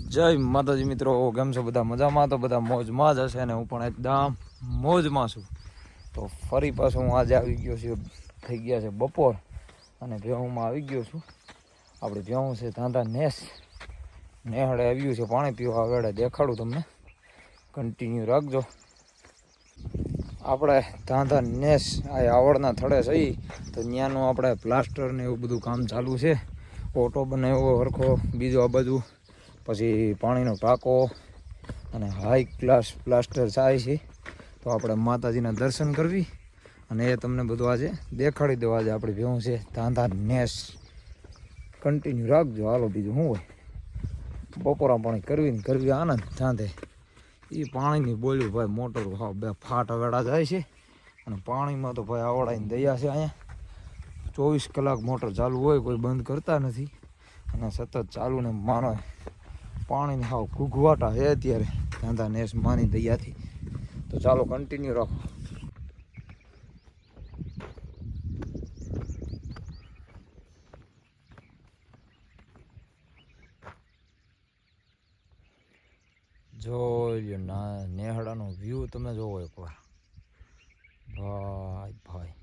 જય માતાજી મિત્રો, કેમ છો બધા? મજામાં? તો બધા મોજમાં જ હશે ને હું પણ એકદમ મોજમાં છું. તો ફરી પાછું હું આજે આવી ગયો છું, થઈ ગયા છે બપોર અને ભેહુંમાં આવી ગયો છું. આપણે ભેહું છે તાંધા નેહળે આવ્યું છે પાણી પીવા. આગળ દેખાડું તમને, કન્ટિન્યુ રાખજો. આપણે તાંધા આ આવડના થડે સહી તો ત્યાંનું આપણે પ્લાસ્ટર ને એવું બધું કામ ચાલુ છે. ઓટો બનાવ્યો હરખો, બીજો આ બાજુ પછી પાણીનો ટાંકો અને હાઈ ક્લાસ પ્લાસ્ટર થાય છે. તો આપણે માતાજીના દર્શન કરવી અને એ તમને બધું આજે દેખાડી દો. આજે આપણે ભેહું છે તાંધા કન્ટિન્યુ રાખજો. હાલો, બીજું શું હોય, બપોરા પાણી કરવી આનંદ. તાંધે એ પાણીની બોલ્યું ભાઈ, મોટર બે ફાટ વેડા જાય છે અને પાણીમાં તો ભાઈ આવડાઈને દયા છે. અહીંયા 24 કલાક મોટર ચાલુ હોય, કોઈ બંધ કરતા નથી અને સતત ચાલુ ને માનો પાણીને હાવ ઘૂઘવાટા છે અત્યારે તાંધા માની દયાથી. તો ચાલો કન્ટિન્યુ રાખો. જોઈ લ્યો નેહડાનો વ્યૂ તમે જોવો એકવાર. ભાઈ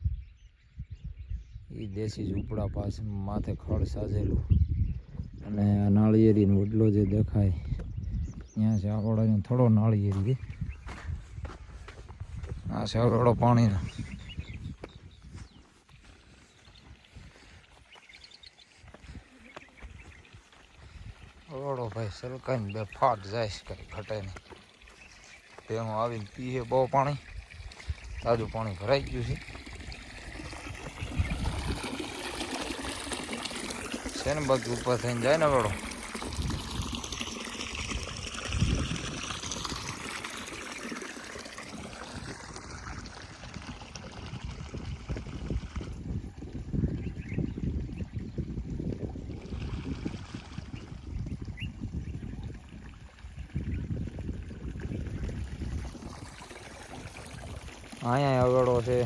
એ દેશી ઝૂંપડા પાસે માથે ખડ સાજેલું અને આ નાળિયેરીનો વડલો જે દેખાય ત્યાં છે આવડાનો થોડો નાળિયેરી. આ છે આવડો પાણીનો. ઓળો ભાઈ સરકાઈને બે ફાટ જાય છે, કંઈ ઘટે નહીં. તેમાં આવીને પીએ બહુ પાણી, તાજું પાણી ભરાઈ ગયું છે ને બધું ઉપર થઈને જાય ને વડો. અહીંયા આવડો છે,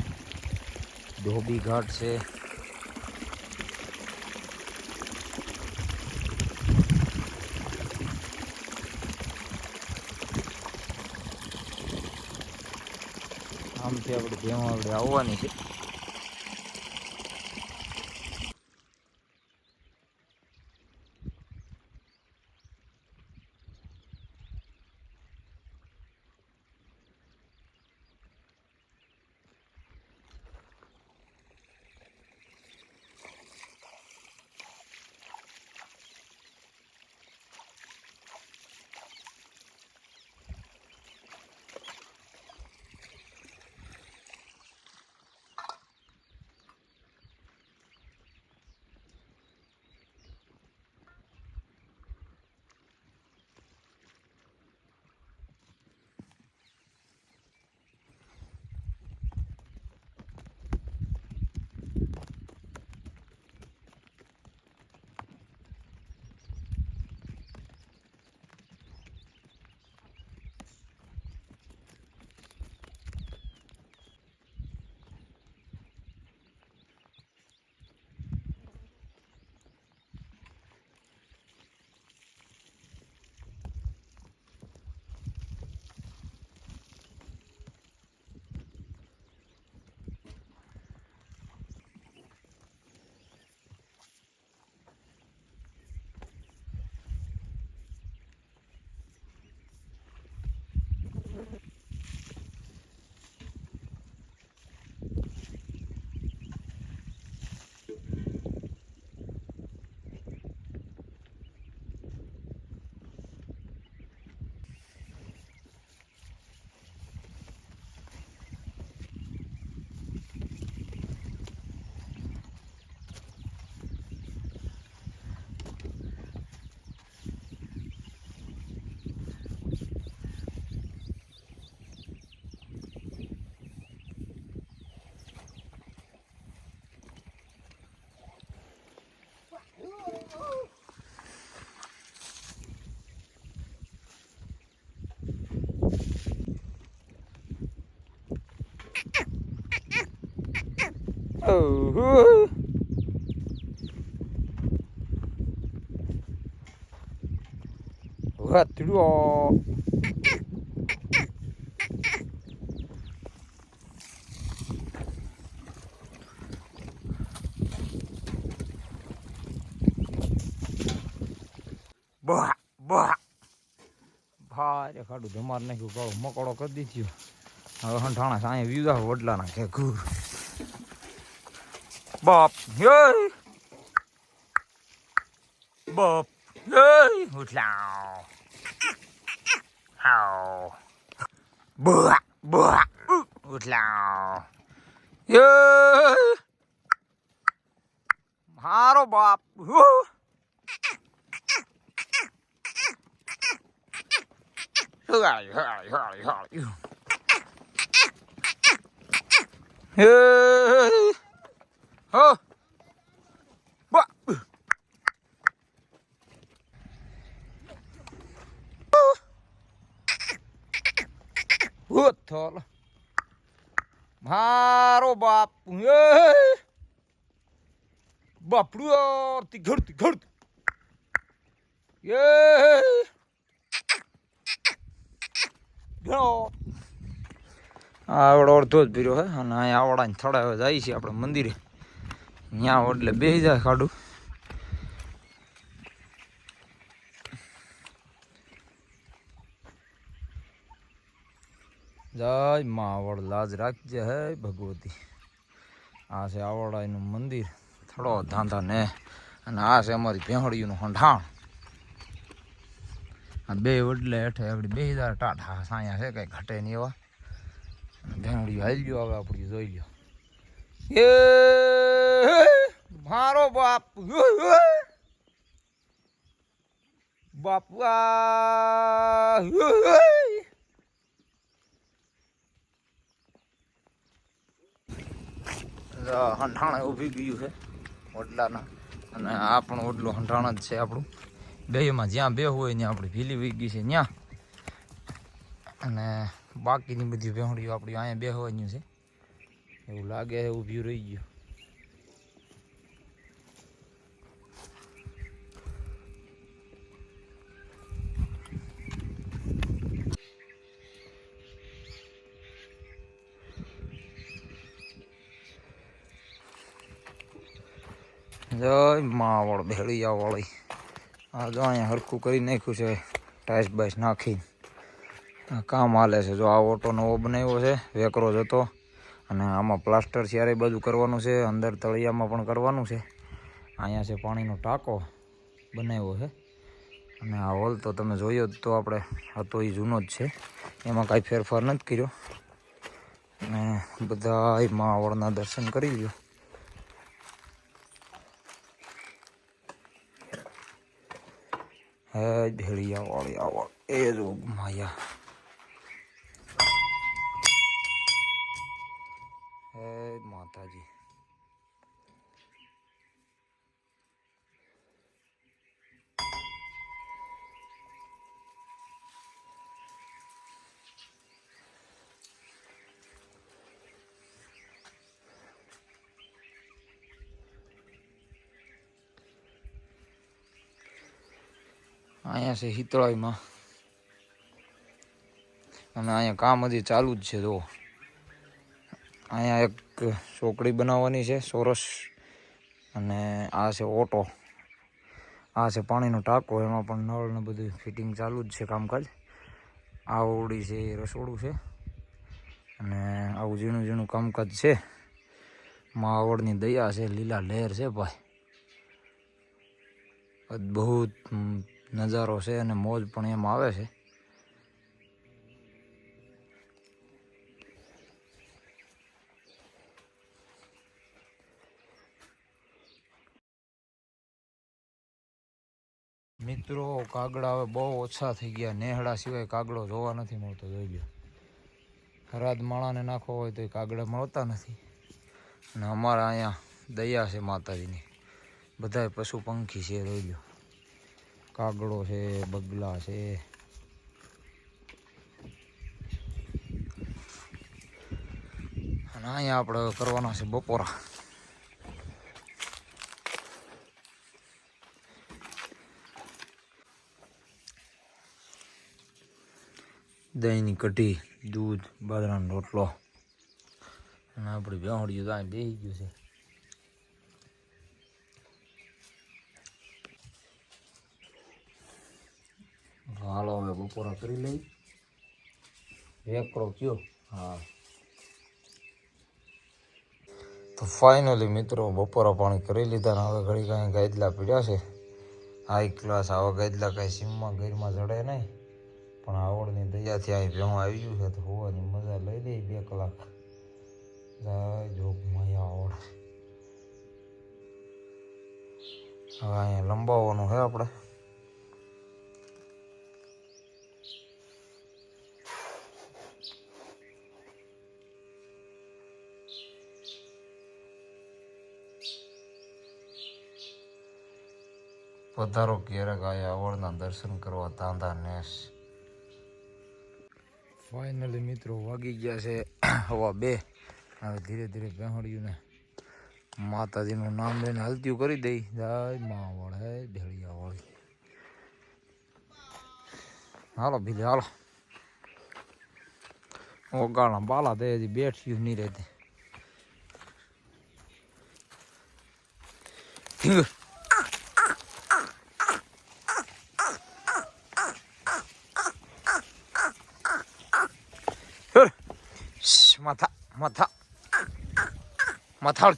ધોબી ઘાટ છે. આમથી આપણે ભેહું આપણે આવવાની છે. Hătruo. Bah, bah. ભારે ખાડું ધમાર નાખ્યું કાળો મકોડો કરી દીધું. હવે હંઠાણા સાંય વિધા વડલાના કે ઘૂર બાપ હે બાપ હે ઉઠલાવ હાવ બા બા ઉઠલાવ હે મારો બાપ Hurry, hurry, hurry, hurry. Hey! Oh! What? What the? Maro bap. Hey! Bap, ti gurt. Yeah! આવડો અડધો જ પીર્યો હે અને અહીંયા આવડાને થડાવે જાય છે આપણે મંદિરે ત્યાં એટલે બેસી જાય ખાડું જય માં આવડ લાજ રાખજે હે ભગવતી આ છે આવડાનું મંદિર થડો ધાંધા ને અને આ છે અમારી ભેહડીનું હંઠાણ આ બે વડલે હેઠે આગળ બેસી જાય ટાઢા સાયા છે કંઈ ઘટે નહીં એવા ભેંગડી હાલ ગયો હવે આપણી જોઈ લ્યો એ મારો બાપ બાપા હંઠાણા ઊભી ગયું છે ઓટલાના અને આ પણ ઓટલું હંઠાણા જ છે આપણું બેમાં જ્યાં બે હોય ત્યાં આપણી ભીલી વી ગઈ છે ત્યાં અને બાકીની બધી ભેંડીઓ આપણી અહીંયા બેહવાનું છે એવું લાગે છે ઊભી રહી ગયું જય માવળ ભેળિયા વાળી આ જો અહીંયા હરખું કરી નાખ્યું છે ટાઈસ બાઈસ નાખી કામ હાલે છે જો આ ઓટો નવો બનાવ્યો છે વેકરો જતો અને આમાં પ્લાસ્ટર ચારે બાજુ કરવાનું છે અંદર તળિયામાં પણ કરવાનું છે અહીંયા છે પાણીનો ટાંકો બનાવ્યો છે અને આ હોલ તો તમે જોયો જ તો આપણે હતો એ જૂનો જ છે એમાં કાંઈ ફેરફાર નથી કર્યો અને બધા માવળના દર્શન કરી લ્યો હે ભેળિયા વાળી આવળ એ જો માયા હે માતાજી અહીંયા છે હિતળાઈમાં અને અહીંયા કામ હજી ચાલુ જ છે જો અહીંયા એક ચોકડી બનાવવાની છે સોરસ અને આ છે ઓટો આ છે પાણીનો ટાંકો એમાં પણ નળ ને બધું ફિટિંગ ચાલુ જ છે કામકાજ આ ઓરડી છે એ રસોડું છે અને આવું ઝીણું ઝીણું કામકાજ છે માવળની દયા છે લીલા લહેર છે ભાઈ અદ્ભુત નજારો છે અને મોજ પણ એમ આવે છે મિત્રો કાગડા હવે બહુ ઓછા થઈ ગયા નેહડા સિવાય કાગડો જોવા નથી મળતો જોઈ લો હરાદ માણાને નાખવો હોય તો એ કાગડા મળતા નથી અને અમારા અહીંયા દયા છે માતાજીની બધાય પશુ પંખી છે જોઈ લો કાગડો છે બગલા છે અને અહીંયા આપણે કરવાના છે બપોરા દહીંની કઢી, દૂધ, બાજરાનો રોટલો અને આપણી બેહડીયું તો અહીં બેસી ગયું છે. હાલો હવે બપોરા કરી લઈ. વેકરો કયો? હા. તો ફાઇનલી મિત્રો બપોરા પાણી કરી લીધા ને હવે ઘડી કાંઈ ગાદલા પીડ્યા છે. હાઈ ક્લાસ આવા ગાદલા કાંઈ સીમમાં ગીરમાં જડે નહીં, પણ આવડની દયાથી અહીં ભેહું આવી ગયું છે તો હોવાની મજા લઈ લઈ 2 કલાક. જય જોગમાયા આવડ. હવે અહીંયા લંબાવવાનું છે આપણે. પધારો ક્યારેક આયા આવડના દર્શન કરવા તાંદા નેસ. ફાઇનલી મિત્રો વાગી ગયા છે 2:15. હવે ધીરે ધીરે બેહડ્યું ને માતાજીનું નામ લઈને હલતીયું કરી દઈ. જય મા વળે ઢેળિયા વાળી. હાલો બીજે હાલો. ઓગાળા બાલા દે હજી બેઠ્યું નહીં રહેતી. માથા માથા માથા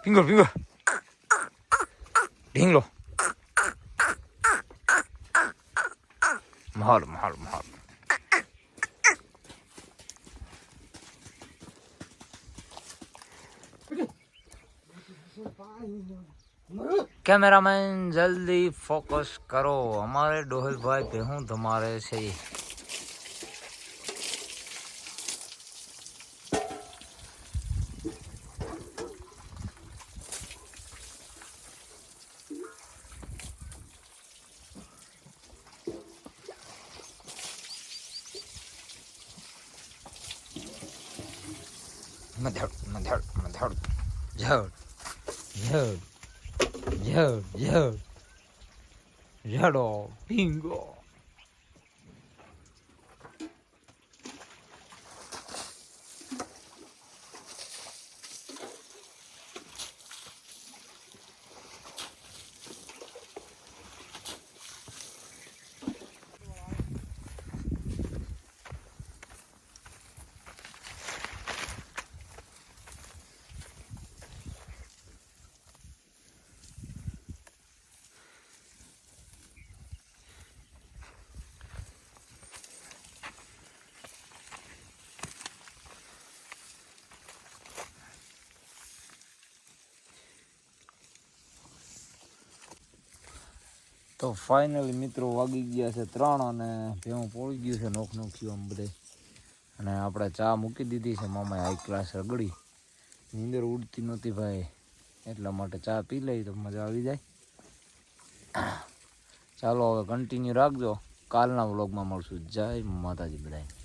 પિંગળ પિંગળ ઢીંગલો માહોલ માહોલ માહોલ. કેમેરામેન જલ્દી ફોકસ કરો, અમારે ડોહલભાઈ ભેહું તમારે છે. Method, method, method. Jod, jod, jod, jod. Jodo, bingo. તો ફાઇનલી મિત્રો વાગી ગયા છે 3 અને ભેહું પોળી ગયું છે નોખ નોખ્યું આમ બધે. અને આપણે ચા મૂકી દીધી છે. મામાએ હાઈ ક્લાસ રગડી. નીંદર ઉડતી નહોતી ભાઈ, એટલા માટે ચા પી લઈ તો મજા આવી જાય. ચાલો હવે કન્ટિન્યુ રાખજો, કાલના વ્લોગમાં મળશું. જય માતાજી બધાય.